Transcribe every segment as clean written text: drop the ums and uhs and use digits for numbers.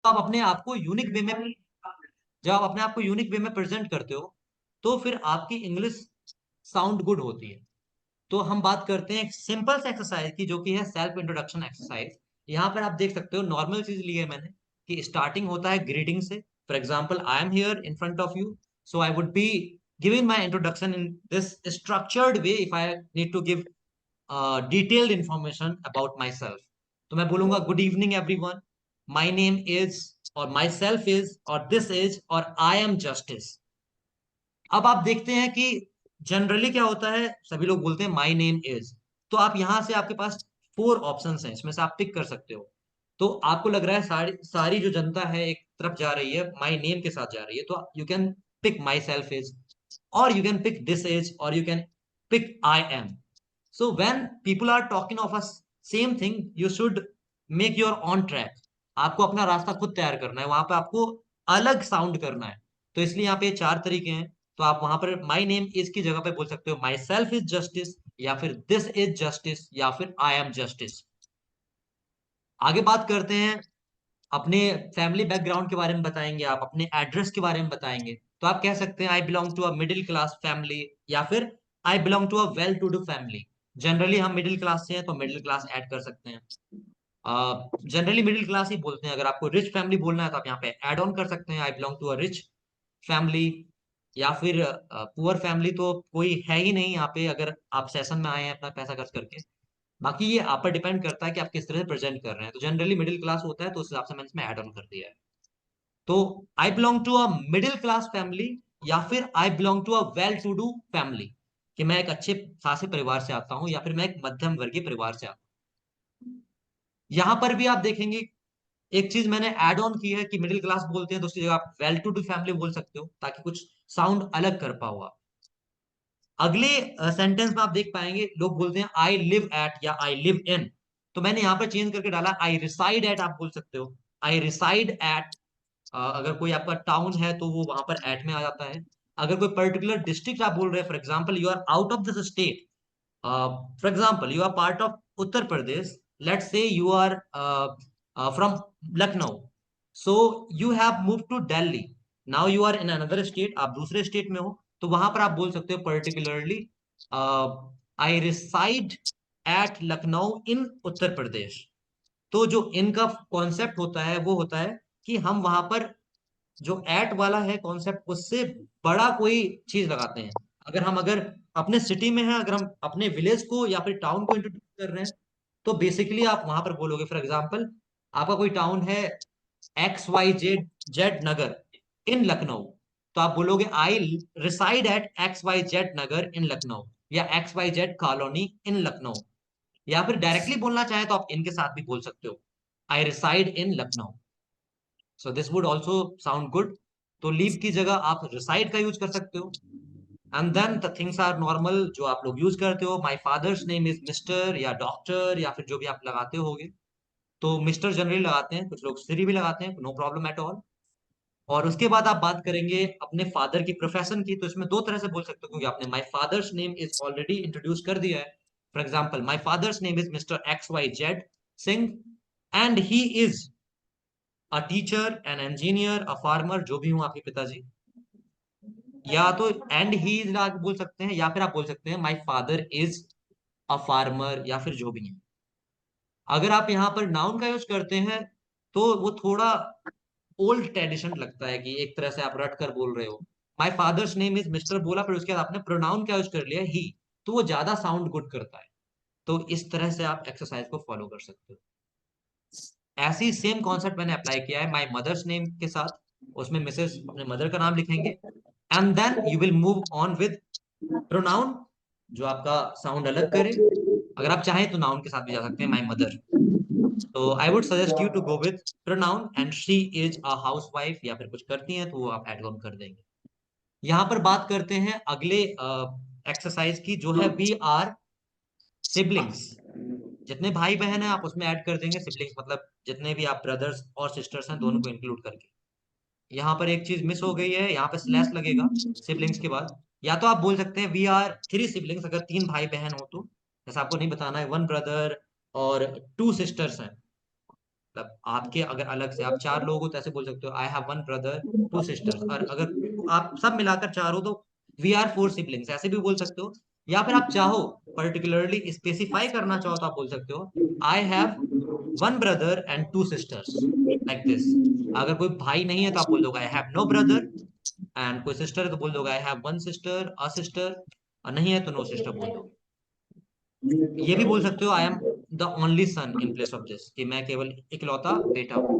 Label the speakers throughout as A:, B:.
A: आप अपने आप को यूनिक वे में जब आप अपने आप को यूनिक वे में प्रेजेंट करते हो तो फिर आपकी इंग्लिश साउंड गुड होती है। तो हम बात करते हैं एक सिंपल से एक्सरसाइज की, जो कि है सेल्फ इंट्रोडक्शन एक्सरसाइज। यहाँ पर आप देख सकते हो नॉर्मल चीज ली है मैंने, कि स्टार्टिंग होता है ग्रीटिंग से। For example, I am here in front of you, so I would be giving my introduction in this structured way if I need to give detailed information about myself. तो मैं बोलूंगा good evening everyone, my name is, और myself is, और this is, और I M justice. अब आप देखते हैं कि जनरली क्या होता है, सभी लोग बोलते हैं माई नेम इज। तो आप यहां से, आपके पास 4 ऑप्शंस हैं, इसमें से आप पिक कर सकते हो। तो आपको लग रहा है सारी सारी जो जनता है एक तरफ जा रही है, माई नेम के साथ जा रही है, तो you can pick myself is, or you can pick this age, or you can pick I am. So when people are talking of a same thing, you should make your own track. आपको अपना रास्ता खुद तैयार करना है, वहां पे आपको अलग साउंड करना है। तो इसलिए यहाँ पे 4 तरीके हैं। तो आप वहां पर माई नेम इज की जगह पे बोल सकते हो माई सेल्फ इज जस्टिस, या फिर दिस इज जस्टिस, या फिर आई एम जस्टिस। आगे बात करते हैं, अपने फैमिली बैकग्राउंड के बारे में बताएंगे, आप अपने एड्रेस के बारे में बताएंगे। तो आप कह सकते हैं I belong to a middle class family, या फिर I belong to a well to do family. Generally हम मिडिल क्लास से हैं तो मिडिल क्लास ऐड कर सकते हैं। जनरली मिडिल क्लास ही बोलते हैं। अगर आपको रिच फैमिली बोलना है तो आप यहाँ पे ऐड ऑन कर सकते हैं I belong to a rich family. या फिर पुअर फैमिली तो कोई है ही नहीं यहाँ पे, अगर आप सेशन में आए हैं अपना पैसा खर्च करके। बाकी ये आप पर डिपेंड करता है कि आप किस तरह से प्रेजेंट कर रहे हैं। तो जनरली मिडिल क्लास होता है, तो उस हिसाब से मैंने इसमें ऐड ऑन कर दिया है। तो I belong to a middle class family, या फिर I belong to a well to do family, कि मैं एक अच्छे खासे परिवार से आता हूं, या फिर मैं एक मध्यम वर्गीय परिवार से आता हूं। यहां पर भी आप देखेंगे एक चीज मैंने ऐड ऑन की है, कि मिडिल क्लास बोलते हैं तो उसकी जगह आप वेल टू डू फैमिली बोल सकते हो, ताकि कुछ साउंड अलग कर पाओ आप। अगले सेंटेंस में आप देख पाएंगे लोग बोलते हैं आई लिव एट या आई लिव इन। तो मैंने यहां पर चेंज करके डाला आई रिसाइड एट, आप बोल सकते हो आई रिसाइड एट। अगर कोई आपका टाउन है तो वो वहां पर एट में आ जाता है। अगर कोई पर्टिकुलर डिस्ट्रिक्ट आप बोल रहे हैं, for example you are out of this state, for example you are part of Uttar Pradesh, let's say you are from Lucknow, so you have move to Delhi, now you are in another state, आप दूसरे state में हो। तो वहां पर आप बोल सकते हो particularly I reside at Lucknow in Uttar Pradesh. तो जो इनका कॉन्सेप्ट होता है वो होता है कि हम वहां पर जो एट वाला है कॉन्सेप्ट, उससे बड़ा कोई चीज लगाते हैं। अगर अपने सिटी में है, अगर हम अपने विलेज को या फिर टाउन को इंट्रोड्यूस कर रहे हैं, तो बेसिकली आप वहां पर बोलोगे, फॉर एग्जाम्पल आपका कोई टाउन है XYZ नगर इन लखनऊ, तो आप बोलोगे आई रिसाइड एट XYZ नगर इन लखनऊ, या XYZ कॉलोनी इन लखनऊ। या फिर डायरेक्टली बोलना चाहे तो आप इनके साथ भी बोल सकते हो, I reside in Lucknow. So this would also sound good. तो लीव की जगह आप रिसाइड का यूज कर सकते हो। And then the things are normal जो आप लोग यूज करते हो, my father's name is mister या डॉक्टर, या फिर जो भी आप लगाते होगे। तो मिस्टर जनरली लगाते हैं, कुछ लोग श्री भी लगाते हैं, नो प्रॉब्लम एट ऑल। और उसके बाद आप बात करेंगे अपने फादर की प्रोफेशन की, तो इसमें 2 तरह से बोल सकते हो, क्योंकि आपने माई father's name is already introduce कर दिया है। For example my father's name is mister XYZ Singh, and he is a teacher, an engineer, a farmer, जो भी हूं आपके पिताजी। या तो एंड ही इज बोल सकते हैं, या फिर आप बोल सकते हैं my father is a farmer, या फिर जो भी है। अगर आप यहाँ पर नाउन का यूज करते हैं तो वो थोड़ा ओल्ड ट्रेडिशन लगता है, कि एक तरह से आप रट कर बोल रहे हो। My father's name is mister बोला, फिर उसके बाद आपने प्रोनाउन क्या यूज कर लिया, ही, तो वो ज्यादा साउंड गुड करता है। तो इस तरह से आप एक्सरसाइज को फॉलो कर सकते हो। ऐसी सेम कॉन्सेप्ट मैंने अप्लाई किया है माई मदर्स नेम के साथ। उसमें मिसेस अपने मदर का नाम लिखेंगे, and then you will move on with pronoun जो आपका साउंड अलग करे। अगर आप चाहें तो नाउन के साथ भी जा सकते हैं, माई मदर। तो I would suggest you to go with pronoun, and she is a housewife, या फिर कुछ करती हैं तो वो आप एड ऑन कर देंगे। यहाँ पर बात करते हैं अगले एक्सरसाइज की, जो है वी आर सिबलिंग्स। जितने भाई बहन हैं आप उसमें ऐड कर देंगे सिबलिंग्स, मतलब जितने भी आप ब्रदर्स और सिस्टर्स हैं दोनों को इंक्लूड करके। यहाँ पर एक चीज मिस हो गई है, यहाँ पे स्लैश लगेगा सिबलिंग्स के बाद। या तो आप बोल सकते हैं वी आर 3 सिबलिंग्स, अगर 3 भाई बहन हो तो। जैसे आपको नहीं बताना है 1 ब्रदर और 2 सिस्टर्स हैं, मतलब आपके अगर अलग से आप 4 लोग हो तो ऐसे बोल सकते हो आई हैव 1 ब्रदर 2 सिस्टर्स, और अगर आप सब मिलाकर 4 हो तो वी आर 4 सिबलिंग्स, ऐसे भी बोल सकते हो। या फिर आप चाहो पर्टिकुलरली स्पेसिफाई करना चाहो तो आप बोल सकते हो I have 1 brother and 2 sisters, like this. अगर कोई भाई नहीं है तो आप बोल दोगे I have no brother, and कोई सिस्टर है तो बोल दोगे I have 1 sister, a sister, और नहीं है तो नो सिस्टर बोल दो। ये भी बोल सकते हो I am the only son in place of this, कि मैं केवल इकलौता बेटा हूं।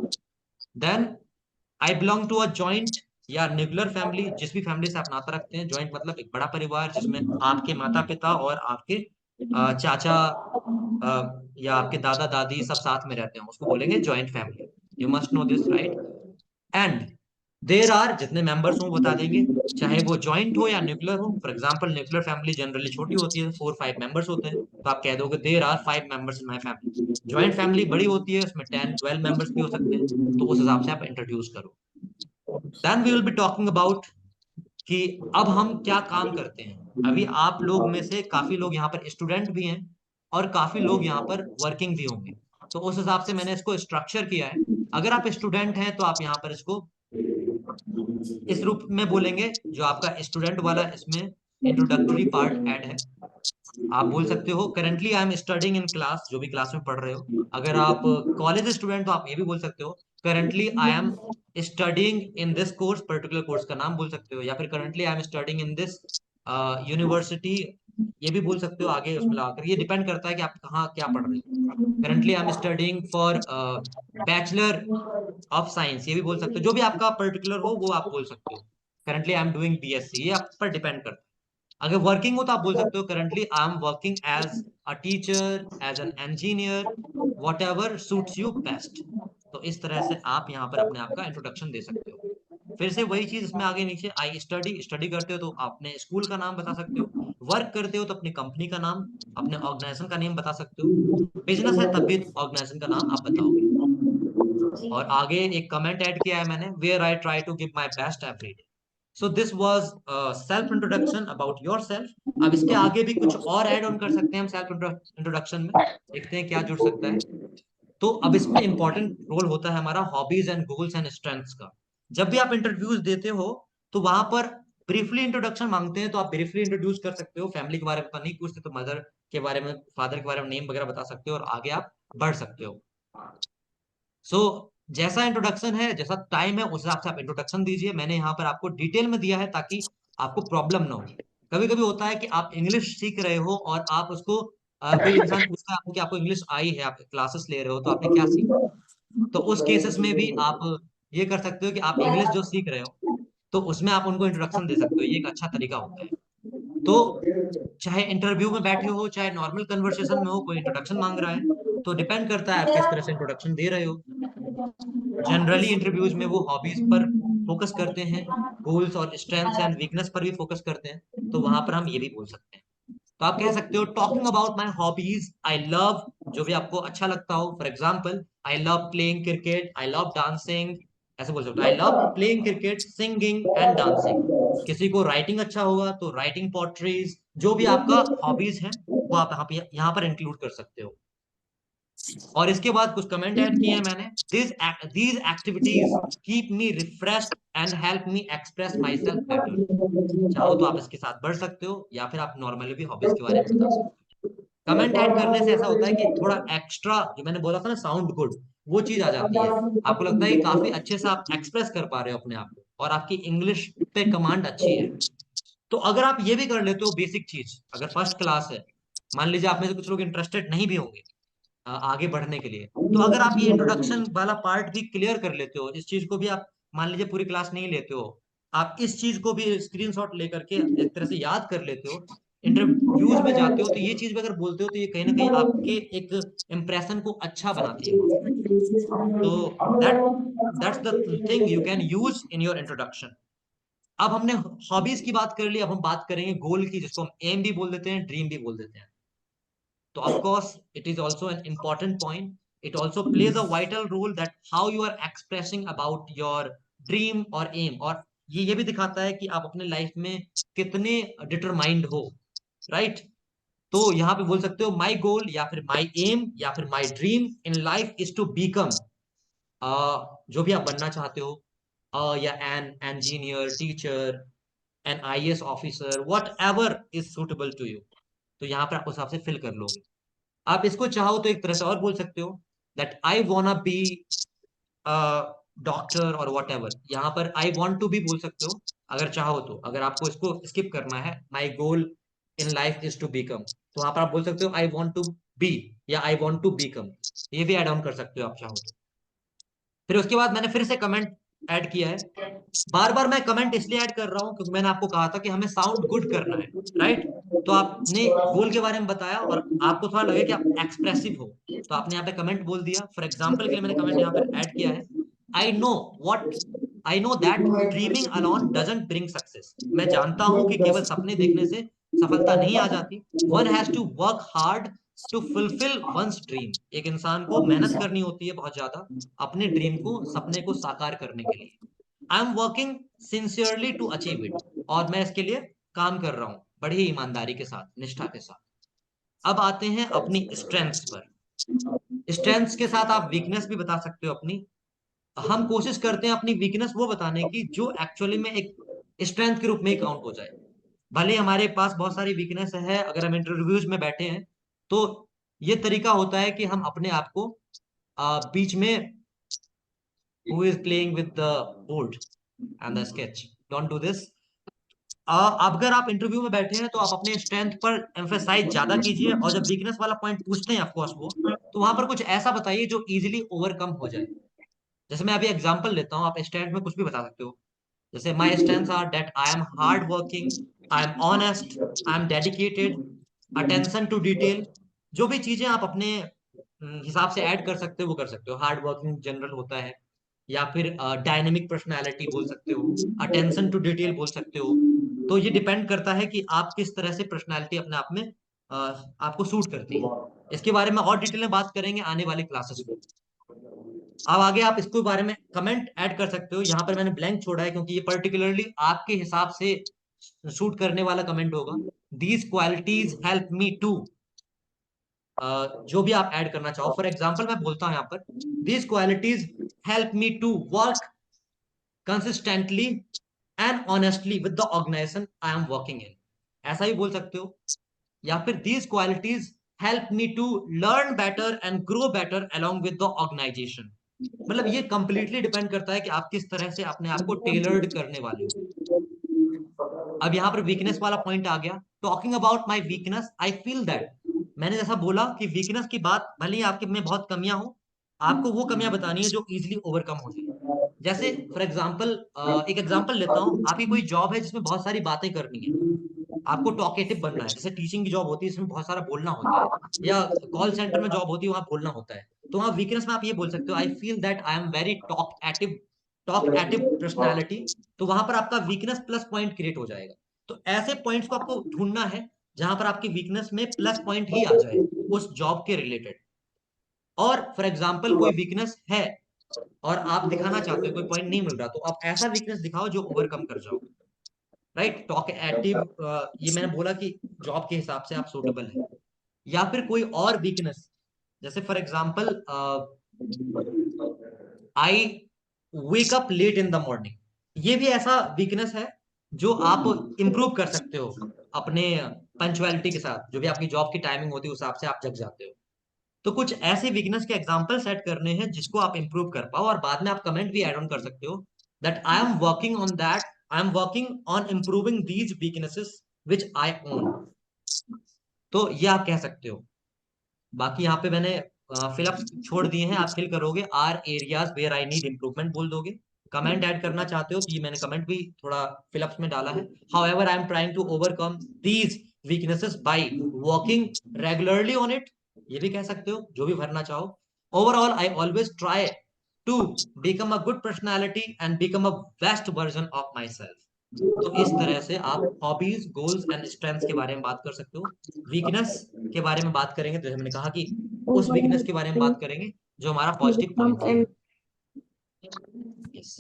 A: Then I belong to a joint या न्यूक्लियर फैमिली, जिस भी फैमिली से आप नाता रखते हैं। जॉइंट मतलब एक बड़ा परिवार जिसमें आपके माता पिता और आपके चाचा या आपके दादा दादी सब साथ में रहते हैं, उसको बोलेंगे joint family. You must know this, right. And there are, जितने मेंबर्स हो बता देंगे, चाहे वो जॉइंट हो या न्यूक्लियर हो। For example nuclear family generally छोटी होती है, 4-5 मेंबर्स होते हैं, तो आप कह दोगे there are 5 members in my family. Joint family बड़ी होती है, उसमें 10-12 मेंबर्स भी हो सकते हैं, तो उस हिसाब से आप इंट्रोड्यूस करो। Then we will be talking about कि अब हम क्या काम करते हैं। अभी आप लोग में से काफी लोग यहाँ पर स्टूडेंट भी हैं और काफी लोग यहाँ पर वर्किंग भी होंगे, तो उस हिसाब से मैंने इसको स्ट्रक्चर किया है। अगर आप स्टूडेंट हैं तो आप यहाँ पर इसको इस रूप में बोलेंगे, जो आपका स्टूडेंट वाला इसमें इंट्रोडक्टरी पार्ट ऐड है। आप बोल सकते हो currently I am studying in class, जो भी क्लास में पढ़ रहे हो। अगर आप कॉलेज स्टूडेंट तो आप ये भी बोल सकते हो currently I am studying in this course, particular course का नाम बोल सकते हो। या फिर currently I am studying in this university, ये भी बोल सकते हो आगे उसमें लगाकर। ये डिपेंड करता है कि आप कहाँ क्या पढ़ रहे हो। Currently I am studying for bachelor of science, ये भी बोल सकते हो। जो भी आपका पर्टिकुलर हो वो आप बोल सकते हो। Currently I am doing BSc, ये आप पर डिपेंड करता है। अगर वर्किंग हो तो आप बोल सकते हो currently I am working as a teacher, as an engineer, whatever suits you best. तो इस तरह से आप यहाँ पर अपने आप का इंट्रोडक्शन दे सकते हो। फिर से वही चीज इसमें आगे नीचे, आई स्टडी, स्टडी करते हो तो अपने स्कूल का नाम बता सकते हो। वर्क करते हो तो अपनी कंपनी का नाम, अपने ऑर्गेनाइजेशन का नेम बता सकते हो। बिजनेस है तब भी ऑर्गेनाइजेशन का नाम आप बताओगे। और आगे एक कमेंट ऐड किया है मैंने, where I try to give my best every day. So this was self introduction about yourself. अब इसके आगे भी कुछ और ऐड ऑन कर सकते हैं हम सेल्फ इंट्रोडक्शन में, देखते हैं क्या जुड़ सकता है। तो अब इसमें इंपॉर्टेंट रोल होता है हमारा hobbies and goals and strengths का। जब भी आप इंटरव्यूज देते हो तो वहां पर ब्रीफली इंट्रोडक्शन मांगते हैं, तो आप ब्रीफली इंट्रोड्यूस कर सकते हो। फैमिली के बारे में तो नहीं पूछते, तो मदर के बारे में, फादर के बारे में नेम वगैरह बता सकते हो और आगे आप बढ़ सकते हो। सो जैसा इंट्रोडक्शन है, जैसा टाइम है, उस हिसाब से आप इंट्रोडक्शन दीजिए। मैंने यहाँ पर आपको डिटेल में दिया है ताकि आपको प्रॉब्लम ना हो। कभी कभी होता है कि आप इंग्लिश सीख रहे हो और आप उसको कोई इंसान पूछता है आपको कि आपको इंग्लिश आई है, आप क्लासेस ले रहे हो, तो आपने क्या सीखा। तो उस केसेस में भी आप ये कर सकते हो कि आप इंग्लिश जो सीख रहे हो तो उसमें आप उनको इंट्रोडक्शन दे सकते हो। ये एक अच्छा तरीका होता है। तो चाहे इंटरव्यू में बैठे हो, चाहे नॉर्मल कन्वर्सेशन में हो, कोई इंट्रोडक्शन मांग रहा है, तो डिपेंड करता है आप किस तरह से इंट्रोडक्शन दे रहे हो। जनरली इंटरव्यूज में वो हॉबीज पर फोकस करते हैं, गोल्स और स्ट्रेंथ्स एंड वीकनेस पर भी फोकस करते हैं, तो वहां पर हम ये भी बोल सकते हैं। तो आप कह सकते हो talking about my hobbies, I love, जो भी आपको अच्छा लगता हो। For example I love playing cricket, I love dancing, ऐसे बोल सकते हो I love playing cricket, singing and dancing. किसी को राइटिंग अच्छा होगा तो राइटिंग, पोट्रीज, जो भी आपका हॉबीज है वो आप यहाँ पर इंक्लूड कर सकते हो। और इसके बाद कुछ कमेंट ऐड किए हैं मैंने, these activities keep me refreshed and help me express my self better. चाहो तो आप इसके साथ बढ़ सकते हो या फिर आप नॉर्मली भी हॉबीज के बारे में बता सकते हो। कमेंट ऐड करने से ऐसा होता है कि थोड़ा एक्स्ट्रा, जो मैंने बोला था ना साउंड गुड, वो चीज आ जाती है। आपको लगता है कि काफी अच्छे से आप एक्सप्रेस कर पा रहे हो अपने आप को और आपकी इंग्लिश पे कमांड अच्छी है। तो अगर आप ये भी कर लेते हो बेसिक चीज, अगर फर्स्ट क्लास है, मान लीजिए आप में से कुछ लोग इंटरेस्टेड नहीं भी होंगे आगे बढ़ने के लिए, तो अगर आप ये इंट्रोडक्शन वाला पार्ट भी क्लियर कर लेते हो, इस चीज को भी आप मान लीजिए पूरी क्लास नहीं लेते हो, आप इस चीज को भी स्क्रीनशॉट लेकर के एक तरह से याद कर लेते हो, इंटरव्यूज में जाते हो तो ये चीज भी अगर बोलते हो तो ये कहीं ना कहीं आपके एक इम्प्रेशन को अच्छा बनाती है वहां पर। तो that that's the thing you can use in your introduction. अब हमने हॉबीज की बात कर ली, अब हम बात करेंगे गोल की, जिसको हम एम भी बोल देते हैं, ड्रीम भी बोल देते हैं। So of course, it is also an important point. It also plays a vital role that how you are expressing about your dream or aim, और ये भी दिखाता है कि आप अपने लाइफ में कितने डिटरमाइंड हो, राइट। तो यहाँ पे बोल सकते हो माई गोल या फिर माई एम या फिर my dream in life is to become जो भी आप बनना चाहते हो, या an engineer, teacher, an IAS officer, whatever is suitable to you, तो यहाँ पर आप उस हिसाब से फिल कर लोगे। आप इसको चाहो तो एक तरह से और बोल सकते हो that I want be doctor और वट एवर, यहाँ पर आई वॉन्ट टू बी बोल सकते हो अगर चाहो तो। अगर आपको इसको स्किप करना है, my goal in life is to become, तो वहां पर आप बोल सकते हो आई वॉन्ट टू बी या आई वॉन्ट टू बीकम, ये भी एड ऑन कर सकते हो आप चाहो तो। फिर उसके बाद मैंने फिर से कमेंट ऐड किया है। बार बार मैं कमेंट इसलिए ऐड कर रहा हूं क्योंकि मैंने आपको कहा था कि हमें साउंड गुड करना है, राइट? तो आपने गोल के बारे में बताया और आपको थोड़ा लगे कि आप एक्सप्रेसिव हो, तो आपने यहाँ पे कमेंट बोल दिया। फॉर एग्जाम्पल के लिए मैंने कमेंट यहाँ पर ऐड किया है, I know what I know that dreaming alone doesn't bring success. मैं जानता हूं कि केवल सपने देखने से सफलता नहीं आ जाती। One has to work hard to fulfil one's dream. एक इंसान को मेहनत करनी होती है बहुत ज्यादा अपने ड्रीम को, सपने को साकार करने के लिए। I am working sincerely to achieve it, और मैं इसके लिए काम कर रहा हूं बड़ी ईमानदारी के साथ, निष्ठा के साथ। अब आते हैं अपनी स्ट्रेंथ्स पर। स्ट्रेंथ्स के साथ आप वीकनेस भी बता सकते हो अपनी। हम कोशिश करते हैं अपनी वीकनेस वो बताने की जो एक्चुअली में एक स्ट्रेंथ के रूप में काउंट हो जाए। भले हमारे पास बहुत सारी वीकनेस है, अगर हम इंटरव्यूज में बैठे हैं तो ये तरीका होता है कि हम अपने आप को बीच में, who is playing with the board and the sketch, don't do this. अगर आप इंटरव्यू में बैठे हैं तो आप अपने स्ट्रेंथ पर एम्फेसाइज ज्यादा कीजिए, और जब वीकनेस वाला पॉइंट पूछते हैं ऑफकोर्स वो, तो वहां पर कुछ ऐसा बताइए जो इजीली ओवरकम हो जाए। जैसे मैं अभी एग्जांपल लेता हूँ, आप स्ट्रेंथ में कुछ भी बता सकते हो। जैसे my strengths are that I am hard working, I am honest, I am dedicated, attention to detail. जो भी चीजें आप अपने हिसाब से ऐड कर सकते हो वो कर सकते हो। हार्ड वर्किंग जनरल होता है, या फिर डायनेमिक पर्सनालिटी बोल सकते हो, अटेंशन टू डिटेल बोल सकते हो। तो ये डिपेंड करता है कि आप किस तरह से पर्सनालिटी अपने आप में आपको सूट करती है। इसके बारे में और डिटेल में बात करेंगे आने वाले क्लासेस में। अब आगे आप इसके बारे में कमेंट ऐड कर सकते हो। यहाँ पर मैंने ब्लैंक छोड़ा है क्योंकि ये पर्टिकुलरली आपके हिसाब से शूट करने वाला कमेंट होगा। These qualities help me to, जो भी आप ऐड करना चाहो। फॉर एग्जाम्पल मैं बोलता हूं यहाँ पर, these qualities help me to work consistently and honestly with the organisation I am working in, ऐसा भी बोल सकते हो। या फिर these qualities help me to learn better and grow better along with the organisation. मतलब ये कंप्लीटली डिपेंड करता है कि आप किस तरह से अपने आप को टेलर्ड करने वाले हो। अब यहाँ पर वीकनेस वाला पॉइंट आ गया। Talking about my weakness, I feel that, मैंने जैसा बोला कि वीकनेस की बात, भले ही आपके में बहुत कमियां हो, आपको वो कमियां बतानी है जो इजीली ओवरकम हो जाए। जैसे फॉर एग्जाम्पल, एक एग्जाम्पल लेता हूँ, आपकी कोई जॉब है जिसमें बहुत सारी बातें करनी है, आपको टॉकेटिव बनना है। जैसे टीचिंग की जॉब होती है, इसमें बहुत सारा बोलना होता है, या कॉल सेंटर में जॉब होती है, वहां बोलना होता है। तो वहां वीकनेस में आप ये बोल सकते हो, I feel that I am very talk active personality. तो वहां पर आपका वीकनेस प्लस पॉइंट क्रिएट हो जाएगा। तो ऐसे पॉइंट्स को आपको ढूंढना है जहां पर आपकी वीकनेस में प्लस पॉइंट ही आ जाए उस जॉब के रिलेटेड। और फॉर एग्जाम्पल कोई वीकनेस है और आप दिखाना चाहते हो, कोई पॉइंट नहीं मिल रहा, तो आप ऐसा वीकनेस दिखाओ जो ओवरकम कर जाओ। राइट, टॉक एक्टिव, ये मैंने बोला कि जॉब के हिसाब से आप सूटेबल है। या फिर कोई और वीकनेस, जैसे for example, I wake up late in the morning, ये भी ऐसा वीकनेस है जो आप इंप्रूव कर सकते हो अपने पंचुअलिटी के साथ। जो भी आपकी जॉब की टाइमिंग होती है उस हिसाब से आप जग जाते हो। तो कुछ ऐसे वीकनेस के एग्जाम्पल सेट करने हैं जिसको आप इंप्रूव कर पाओ, और बाद में आप कमेंट भी एड ऑन कर सकते हो that I am working on that, I am working on improving these weaknesses which I own. तो ये आप कह सकते हो। बाकी यहाँ पे मैंने फिलअप्स छोड़ दिए हैं, आप फिल करोगे। Are areas where I need improvement बोल दोगे। कमेंट ऐड करना चाहते हो तो ये मैंने कमेंट भी थोड़ा फिलअप्स में डाला है। However I am trying to overcome these weaknesses by working regularly on it, ये भी कह सकते हो, जो भी भरना चाहो। Overall I always try to become a good personality and become a best version of myself. तो इस तरह से आप हॉबीज, गोल्स एंड स्ट्रेंथ्स के बारे में बात कर सकते हो। वीकनेस के बारे में बात करेंगे तो जैसे मैंने कहा कि उस वीकनेस के बारे में बात करेंगे जो हमारा पॉजिटिव पॉइंट है। Yes,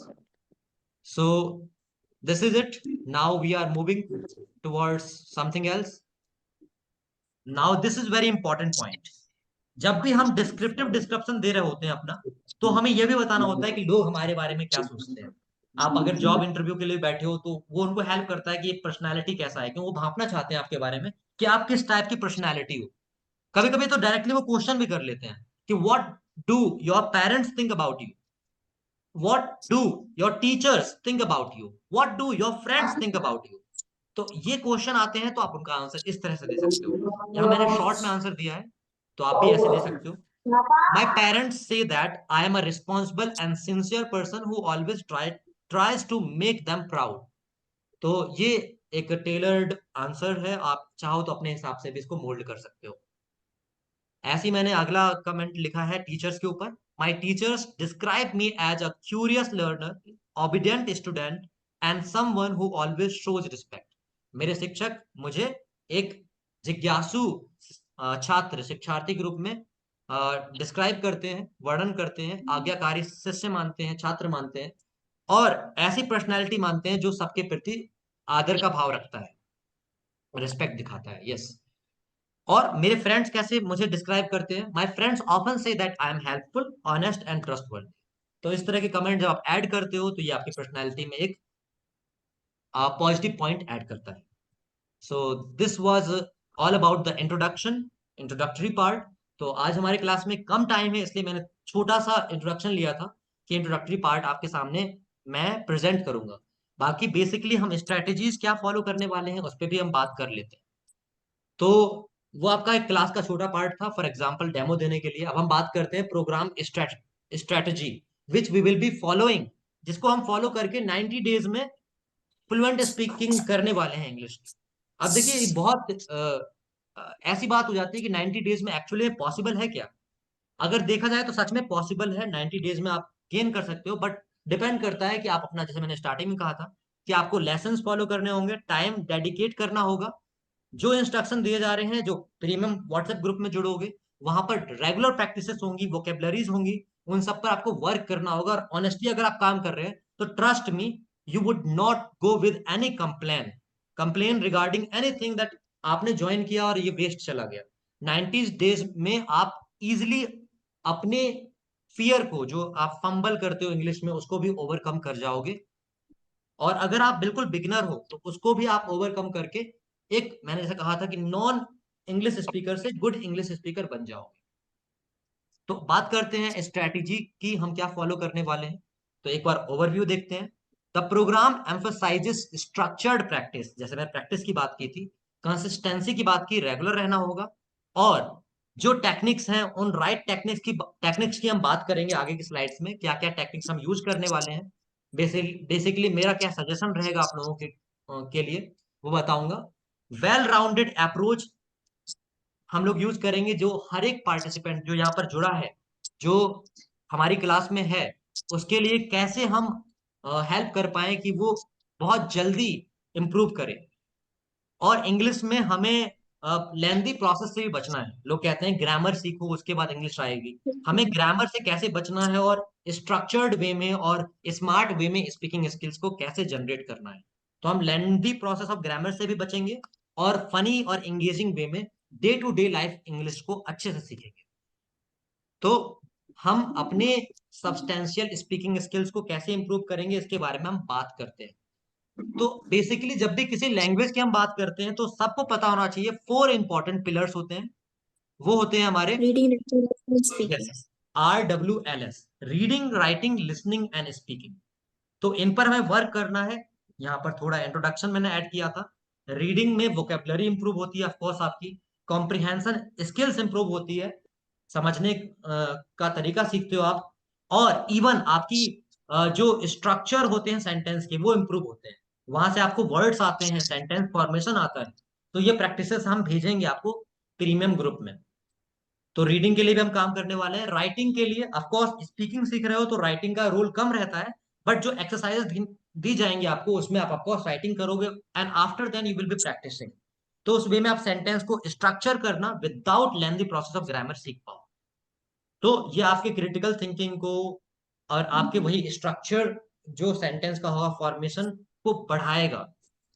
A: so this is it. Now we are moving towards something else. Now this is very important point. जब भी हम डिस्क्रिप्टिव डिस्क्रिप्शन दे रहे होते हैं अपना, तो हमें यह भी बताना होता है कि लोग हमारे बारे में क्या सोचते हैं। आप अगर जॉब इंटरव्यू के लिए बैठे हो, तो वो उनको हेल्प करता है कि एक पर्सनैलिटी कैसा है, क्यों वो भांपना चाहते हैं आपके बारे में कि आप किस टाइप की पर्सनैलिटी हो। कभी कभी तो डायरेक्टली वो क्वेश्चन भी कर लेते हैं कि what do your parents think about you, what do your teachers think about you, what do your friends think about you. तो ये क्वेश्चन आते हैं, तो आप उनका आंसर इस तरह से दे सकते हो। यहाँ मैंने शॉर्ट में आंसर दिया है, तो आप भी ऐसे दे सकते हो। My parents say that I am a responsible and sincere person who always tries to make them proud. तो ये एक टेलर्ड आंसर है, आप चाहो तो अपने हिसाब से भी इसको मोल्ड कर सकते हो। ऐसे ही मैंने अगला कमेंट लिखा है टीचर्स के ऊपर। My teachers describe me as a curious learner, obedient student and someone who always shows respect. मेरे शिक्षक मुझे एक जिज्ञासु छात्र, शिक्षार्थी के रूप में डिस्क्राइब करते हैं, वर्णन करते हैं, आज्ञाकारी शिष्य मानते हैं, छात्र मानते हैं, और ऐसी पर्सनैलिटी मानते हैं जो सबके प्रति आदर का भाव रखता है, रिस्पेक्ट दिखाता है। यस। और मेरे फ्रेंड्स कैसे मुझे डिस्क्राइब करते हैं? My friends often say that I M helpful, honest and trustworthy. तो इस तरह के कमेंट जब आप ऐड करते हो, तो ये आपकी पर्सनैलिटी में एक पॉजिटिव पॉइंट ऐड करता है। सो this was all about the introduction, introductory part. तो आज हमारे क्लास में कम टाइम है, इसलिए मैंने छोटा सा इंट्रोडक्शन लिया था कि इंट्रोडक्टरी पार्ट आपके सामने मैं प्रेजेंट करूंगा। बाकी बेसिकली हम स्ट्रेटेजीज क्या फॉलो करने वाले हैं, उस पर भी हम बात कर लेते हैं। तो वो आपका एक क्लास का छोटा पार्ट था फॉर एग्जांपल डेमो देने के लिए। अब हम बात करते हैं programme strategy which we will be following, जिसको हम फॉलो करके 90 डेज में फ्लुएंट स्पीकिंग करने वाले हैं इंग्लिश की। अब देखिए, ये बहुत ऐसी बात हो जाती है कि 90 डेज में एक्चुअली पॉसिबल है क्या? अगर देखा जाए तो सच में पॉसिबल है, 90 डेज में आप गेन कर सकते हो, बट डिपेंड करता है कि आप अपना, जैसे मैंने स्टार्टिंग में कहा था, कि आपको लेसन्स फॉलो करने होंगे, टाइम डेडिकेट करना होगा, जो इंस्ट्रक्शन दिए जा रहे हैं, जो प्रीमियम व्हाट्सएप ग्रुप में जुड़ोगे, वहां पर रेगुलर प्रैक्टिसेस होंगी, वोकेबलरीज होंगी, उन सब पर आपको वर्क करना होगा। और ऑनेस्टली अगर आप काम कर रहे हैं, तो trust me, you would not go with any complain regarding anything that आपने ज्वाइन किया और ये वेस्ट चला गया। 90 डेज में आप इजिली अपने फियर को, जो आप फंबल करते हो इंग्लिश में, उसको भी ओवरकम कर जाओगे। और अगर आप बिल्कुल बिगिनर हो, तो उसको भी आप ओवरकम करके एक, मैंने जैसे कहा था कि नॉन इंग्लिश स्पीकर से गुड इंग्लिश स्पीकर बन जाओगे। तो बात करते हैं स्ट्रैटेजी की, हम क्या फॉलो करने वाले हैं। तो एक बार ओवरव्यू देखते हैं। The programme emphasises structured practice, जैसे मैं प्रैक्टिस की बात की थी, कंसिस्टेंसी की बात की, रेगुलर रहना होगा। और जो टेक्निक्स हैं, उन राइट टेक्निक्स की हम बात करेंगे आगे की स्लाइड्स में, क्या क्या टेक्निक्स हम यूज करने वाले हैं। बेसिकली मेरा क्या सजेशन रहेगा आप लोगों के लिए, वो बताऊंगा। वेल राउंडेड अप्रोच हम लोग यूज करेंगे, जो हर एक पार्टिसिपेंट जो यहाँ पर जुड़ा है, जो हमारी क्लास में है, उसके लिए कैसे हम हेल्प कर पाए कि वो बहुत जल्दी इंप्रूव करे। और इंग्लिश में हमें लेंदी प्रोसेस से भी बचना है। लोग कहते हैं ग्रामर सीखो उसके बाद इंग्लिश आएगी। हमें ग्रामर से कैसे बचना है, और स्ट्रक्चर्ड वे में और स्मार्ट वे में स्पीकिंग स्किल्स को कैसे जनरेट करना है। तो हम लेंदी प्रोसेस ऑफ ग्रामर से भी बचेंगे, और फनी और एंगेजिंग वे में day to day life English को अच्छे से सीखेंगे। तो हम अपने सब्सटेंशियल स्पीकिंग स्किल्स को कैसे इंप्रूव करेंगे, इसके बारे में हम बात करते हैं। तो बेसिकली जब भी किसी लैंग्वेज की हम बात करते हैं, तो सबको पता होना चाहिए 4 इंपॉर्टेंट पिलर्स होते हैं। वो होते हैं हमारे
B: reading, listening, speaking.
A: RWLS, reading, writing, listening and speaking. तो इन पर हमें वर्क करना है। यहाँ पर थोड़ा इंट्रोडक्शन मैंने ऐड किया था। रीडिंग में वोकेबलरी इंप्रूव होती है, ऑफकोर्स आपकी कॉम्प्रिहेंशन स्किल्स इंप्रूव होती है, समझने का तरीका सीखते हो आप। और इवन आपकी जो स्ट्रक्चर होते हैं सेंटेंस के, वो इंप्रूव होते हैं। वहां से आपको वर्ड्स आते हैं, सेंटेंस फॉर्मेशन आता है। तो ये प्रैक्टिसेस हम भेजेंगे आपको प्रीमियम ग्रुप में। तो रीडिंग के लिए भी हम काम करने वाले हैं। राइटिंग के लिए ऑफकोर्स स्पीकिंग सीख रहे हो तो राइटिंग का रोल कम रहता है, बट जो एक्सरसाइज दी जाएंगी आपको, उसमें आप ऑफकोर्स राइटिंग करोगे, and after then you will be practising. तो उस वे में आप सेंटेंस को स्ट्रक्चर करना without lengthy process of grammar सीख पाओ। तो ये आपके क्रिटिकल थिंकिंग को और आपके वही स्ट्रक्चर, जो सेंटेंस का होगा फॉर्मेशन, को बढ़ाएगा।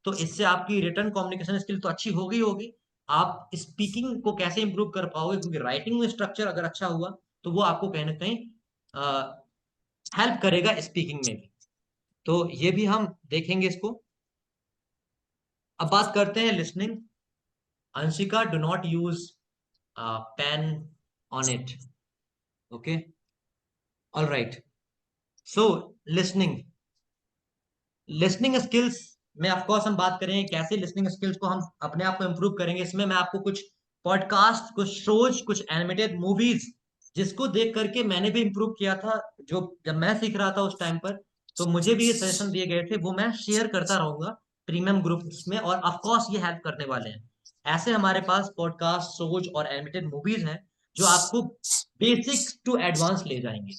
A: तो इससे आपकी रिटर्न कम्युनिकेशन स्किल तो अच्छी होगी होगी, आप स्पीकिंग को कैसे इंप्रूव कर पाओगे, क्योंकि राइटिंग में स्ट्रक्चर अगर अच्छा हुआ तो वो आपको कहीं ना कहीं हेल्प करेगा स्पीकिंग में भी। तो ये भी हम देखेंगे इसको। अब बात करते हैं listening. Anshika, do not use pain on it. Okay, all right. So listening, listening skills में ऑफ कोर्स हम बात करेंगे कैसे लिसनिंग स्किल्स को हम अपने आप को इंप्रूव करेंगे। इसमें मैं आपको कुछ पॉडकास्ट, कुछ शोज, कुछ एनिमेटेड मूवीज जिसको देख करके मैंने भी इंप्रूव किया था, जो जब मैं सीख रहा था उस टाइम पर, तो मुझे भी ये सजेशन दिए गए थे, वो मैं शेयर करता रहूंगा प्रीमियम ग्रुप्स में, और ऑफ कोर्स ये हेल्प करने वाले हैं। ऐसे हमारे पास पॉडकास्ट, शोज और एनिमेटेड मूवीज हैं जो आपको बेसिक टू एडवांस ले जाएंगे।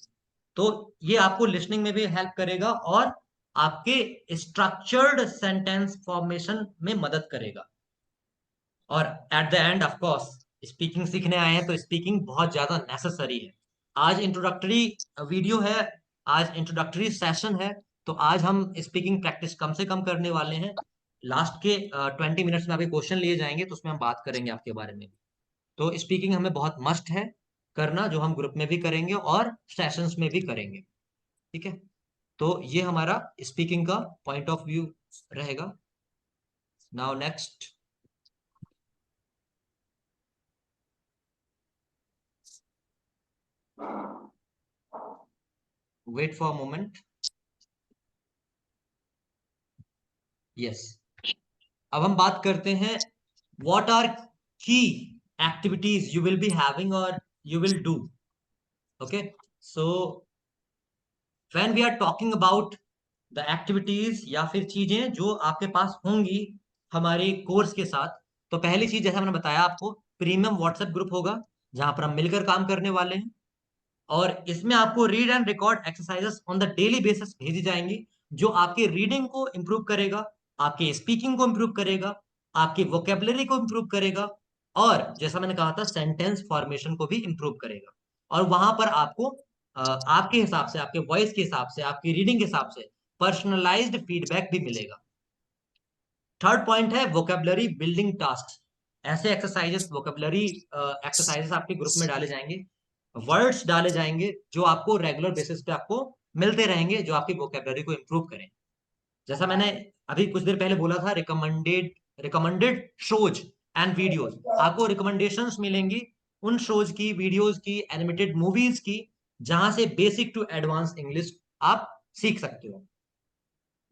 A: तो ये आपको लिसनिंग में भी हेल्प करेगा और आपके स्ट्रक्चर्ड सेंटेंस फॉर्मेशन में मदद करेगा। और at the end of course speaking सीखने आए हैं तो स्पीकिंग बहुत ज्यादा नेसेसरी है। आज इंट्रोडक्टरी वीडियो है, आज इंट्रोडक्टरी सेशन है, तो आज हम स्पीकिंग प्रैक्टिस कम से कम करने वाले हैं। लास्ट के 20 मिनट्स में आपके क्वेश्चन लिए जाएंगे तो उसमें हम बात करेंगे आपके बारे में। तो स्पीकिंग हमें बहुत मस्ट है करना, जो हम ग्रुप में भी करेंगे और सेशंस में भी करेंगे। ठीक है, तो ये हमारा स्पीकिंग का पॉइंट ऑफ व्यू रहेगा। Now next, wait for moment. Yes, अब हम बात करते हैं व्हाट आर की activities you will be having और you will do. Okay, so when we are talking about the activities या फिर चीजें जो आपके पास होंगी हमारे कोर्स के साथ, तो पहली चीज जैसा मैंने बताया आपको, प्रीमियम व्हाट्सएप ग्रुप होगा जहां पर हम मिलकर काम करने वाले हैं। और इसमें आपको read and record exercises on the daily basis भेजी जाएंगी, जो आपकी रीडिंग को इंप्रूव करेगा, आपकी स्पीकिंग को इंप्रूव करेगा, आपकी वोकेबलरी को इंप्रूव करेगा, और जैसा मैंने कहा था सेंटेंस फॉर्मेशन को भी इंप्रूव करेगा। और वहां पर आपको आपके हिसाब से, आपके वॉइस के हिसाब से, आपकी रीडिंग के हिसाब से पर्सनलाइज्ड फीडबैक भी मिलेगा। थर्ड पॉइंट है वोकेबलरी बिल्डिंग टास्क। ऐसे एक्सरसाइजेस, वोकेबलरी एक्सरसाइजेस आपके ग्रुप में डाले जाएंगे, वर्ड्स डाले जाएंगे जो आपको रेगुलर बेसिस पे आपको मिलते रहेंगे, जो आपकी वोकेबलरी को इंप्रूव करें। जैसा मैंने अभी कुछ देर पहले बोला था, रिकमेंडेड शोज एंड वीडियोस, आपको रिकमेंडेशंस मिलेंगी उन शोज की, वीडियोस की, एनिमेटेड मूवीज की, जहां से बेसिक टू एडवांस इंग्लिश आप सीख सकते हो।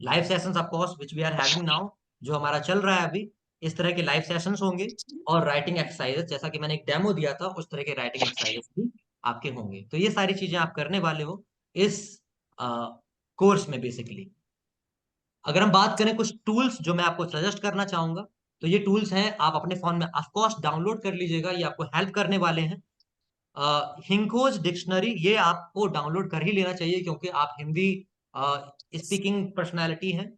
A: Live sessions of course which we are having now, जो हमारा चल रहा है अभी, इस तरह के लाइव सेशंस होंगे। और राइटिंग एक्सरसाइजेस, जैसा कि मैंने एक डेमो दिया था, उस तरह के राइटिंग एक्सरसाइजेस भी आपके होंगे। तो ये सारी चीजें आप करने वाले हो इस कोर्स में बेसिकली। अगर हम बात करें कुछ टूल्स जो मैं आपको सजेस्ट करना चाहूंगा, तो ये टूल्स हैं, आप अपने फोन में ऑफ कोर्स डाउनलोड कर लीजिएगा, ये आपको हेल्प करने वाले हैं। हिंकोज डिक्शनरी, ये आपको डाउनलोड कर ही लेना चाहिए क्योंकि आप हिंदी स्पीकिंग पर्सनैलिटी हैं।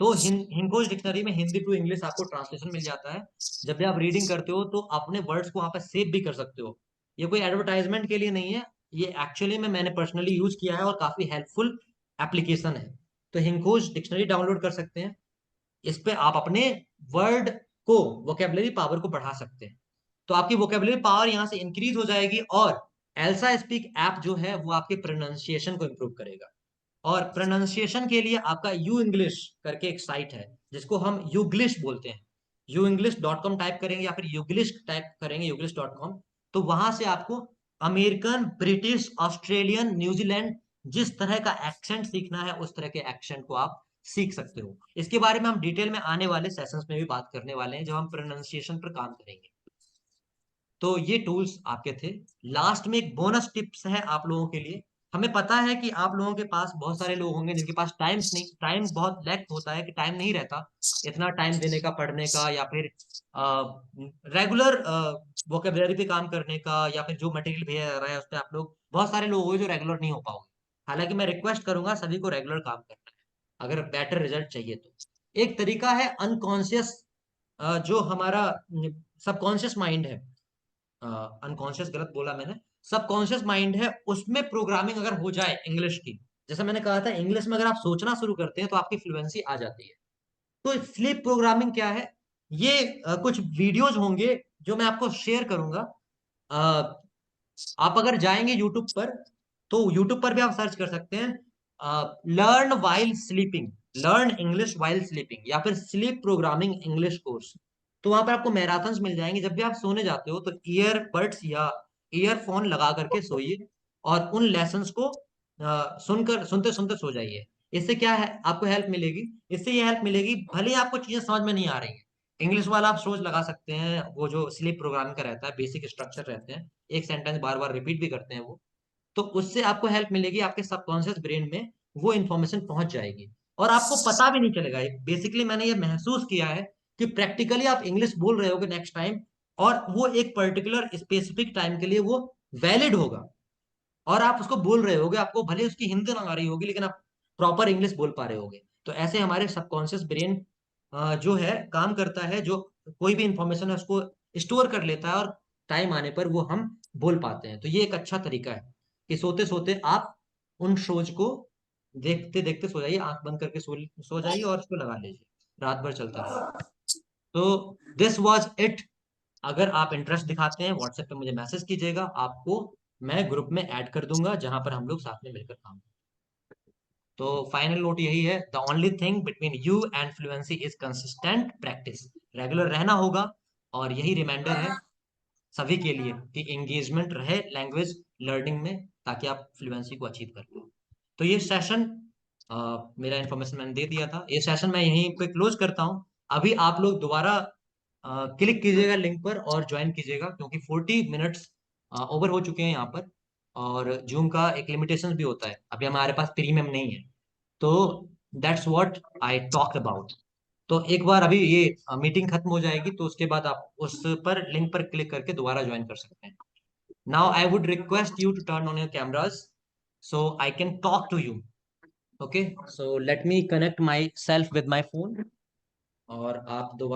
A: तो हिंकोज डिक्शनरी में हिंदी टू इंग्लिश आपको ट्रांसलेशन मिल जाता है। जब भी आप रीडिंग करते हो तो अपने वर्ड्स को वहां पर सेव भी कर सकते हो। ये कोई एडवर्टाइजमेंट के लिए नहीं है, ये एक्चुअली में मैंने पर्सनली यूज किया है और काफी हेल्पफुल एप्लीकेशन है। तो हिंकोज डिक्शनरी डाउनलोड कर सकते हैं। इस पे आप अपने वर्ड को, वोकेबलरी पावर को बढ़ा सकते हैं। तो आपकी वोकेबलरी पावर यहाँ से इंक्रीज हो जाएगी। और एल्सा स्पीक ऐप जो है वो आपके प्रोनाउंसिएशन को इंप्रूव करेगा। और प्रोनाउंसिएशन के लिए आपका यू इंग्लिश करके एक साइट है जिसको हम यूग्लिश बोलते हैं। youenglish.com टाइप करेंगे या फिर यूग्लिश टाइप करेंगे, यूग्लिश.com, तो वहां से आपको अमेरिकन, ब्रिटिश, ऑस्ट्रेलियन, न्यूजीलैंड, जिस तरह का एक्सेंट सीखना है उस तरह के एक्सेंट को आप सीख सकते हो। इसके बारे में हम डिटेल में आने वाले सेशंस में भी बात करने वाले हैं जब हम प्रोनाउंसिएशन पर काम करेंगे। तो ये टूल्स आपके थे। लास्ट में एक बोनस टिप्स है आप लोगों के लिए। हमें पता है कि आप लोगों के पास बहुत सारे लोग होंगे जिनके पास टाइम बहुत लैक होता है, कि टाइम नहीं रहता इतना टाइम देने का पढ़ने का, या फिर रेगुलर वोकेबलरी पे काम करने का, या फिर जो मटेरियल भेजा जा रहा है उस पर आप लोग, बहुत सारे लोग होंगे जो रेगुलर नहीं हो पाओगे। हालांकि मैं रिक्वेस्ट करूंगा सभी को रेगुलर काम करना है अगर बेटर रिजल्ट चाहिए तो। एक तरीका है अनकॉन्शियस, जो हमारा सबकॉन्शियस माइंड है, अनकॉन्शियस गलत बोला मैंने, सबकॉन्शियस माइंड है, उसमें प्रोग्रामिंग अगर हो जाए इंग्लिश की, जैसा मैंने कहा था इंग्लिश में अगर आप सोचना शुरू करते हैं तो आपकी फ्लुएंसी आ जाती है। तो स्लीप प्रोग्रामिंग क्या है? ये कुछ वीडियोज होंगे जो मैं आपको शेयर करूंगा। अ, आप अगर जाएंगे यूट्यूब पर, तो यूट्यूब पर भी आप सर्च कर सकते हैं learn while sleeping, learn English while sleeping, या फिर स्लीप प्रोग्रामिंग इंग्लिश कोर्स। तो वहां पर आपको मैराथन्स मिल जाएंगे। जब भी आप सोने जाते हो तो ईयरबड्स या ईयरफोन लगा करके सोइए और उन लेसन्स को सुनकर सुनते सुनते सो जाइए। इससे क्या है आपको हेल्प मिलेगी? इससे ये हेल्प मिलेगी, भले ही आपको चीजें समझ में नहीं आ रही है, इंग्लिश वाला आप सोच लगा सकते हैं, वो जो स्लीप प्रोग्रामिंग का रहता है, बेसिक स्ट्रक्चर रहते हैं, एक सेंटेंस बार बार रिपीट भी करते हैं वो, तो उससे आपको हेल्प मिलेगी, आपके सबकॉन्शियस ब्रेन में वो इंफॉर्मेशन पहुंच जाएगी और आपको पता भी नहीं चलेगा। बेसिकली मैंने ये महसूस किया है कि प्रैक्टिकली आप इंग्लिश बोल रहे होगे नेक्स्ट टाइम, और वो एक पर्टिकुलर स्पेसिफिक टाइम के लिए वो वैलिड होगा, और आप उसको बोल रहे होगे, आपको भले उसकी हिंदी ना आ रही होगी लेकिन आप प्रॉपर इंग्लिश बोल पा रहे होगे। तो ऐसे हमारे सबकॉन्शियस ब्रेन जो है काम करता है, जो कोई भी इंफॉर्मेशन है उसको स्टोर कर लेता है, और टाइम आने पर वो हम बोल पाते हैं। तो ये एक अच्छा तरीका है कि सोते सोते आप उन शोज को देखते देखते सो जाइए, आंख बंद करके सो जाइए और उसको लगा लीजिए, रात भर चलता रहेगा। तो दिस वॉज इट। अगर आप इंटरेस्ट दिखाते हैं व्हाट्सएप पे मुझे मैसेज कीजिएगा, आपको मैं ग्रुप में ऐड कर दूंगा जहां पर हम लोग साथ में मिलकर काम करें। तो फाइनल नोट यही है, the only thing between you and fluency is consistent practice. Regular रहना होगा, और यही रिमाइंडर है सभी के लिए कि एंगेजमेंट रहे लैंग्वेज लर्निंग में, ताकि आप फ्लुएंसी को अचीव कर पाओ। तो ये सेशन मेरा इन्फॉर्मेशन मैंने दे दिया था, ये सेशन मैं यहीं पे क्लोज करता हूँ। अभी आप लोग दोबारा क्लिक कीजिएगा लिंक पर और ज्वाइन कीजिएगा, क्योंकि 40 मिनट्स ओवर हो चुके हैं यहाँ पर, और जूम का एक लिमिटेशन भी होता है, अभी हमारे पास प्रीमियम नहीं है। तो that's what I talk about. तो एक बार अभी ये मीटिंग खत्म हो जाएगी, तो उसके बाद आप उस पर लिंक पर क्लिक करके दोबारा ज्वाइन कर सकते हैं। Now I would request you to turn on your cameras so I can talk to you. Okay, so let me connect myself with my phone, और आप दोबारा